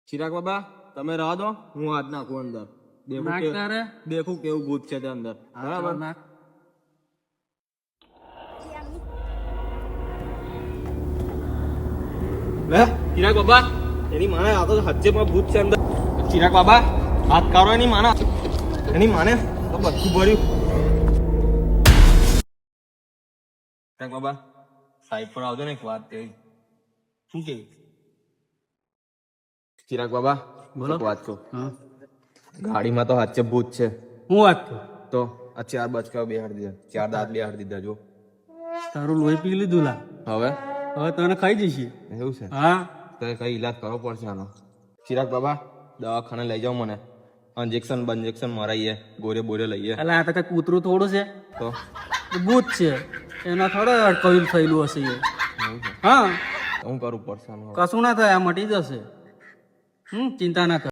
ચિરાગ બાબા તમે રહો દો, હું હાથ નાખું અંદર. દેખું કેવું ભૂત છે તે અંદર. બરાબર. લે ચિરાગ બાબા, એની માને આ તો હચ્ચેમાં ભૂત છે અંદર. ચિરાગ બાબા હાથ કાઢો એની માને, એની માને તો બધું ભર્યું. ચિરાગ બાબા સાઈડ પર આવજો ને, એક વાત કહી. શું કે ચિરાગ બાબા બોલો વાત કહો. ગાડીમાં તો હાચે ભૂત છે. હું વાત કહું તો આ 4 બચકા બેહાડી દીધા, 4 દાંત બેહાડી દીધા. જો તારું લોહી પી લીધું લા, હવે હવે તને ખાઈ જશે. એવું છે? હા તો કઈ ઈલાજ કરવો પડશે આનો. ચિરાગ બાબા દવાખાને લઈ જાઓ મને, ઇન્જેક્શન બંજેક્શન મરાઈએ, ગોરે બોરે લઈએ. એટલે આ તો કઈ કૂતરું થોડું છે, તો ભૂત છે, એના થોડા અટકાવેલ થયેલું હશે એ. હા શું કરવું પડશે આનું? કશું ના થાય, આ મટી જશે. ચિંતા ના કર.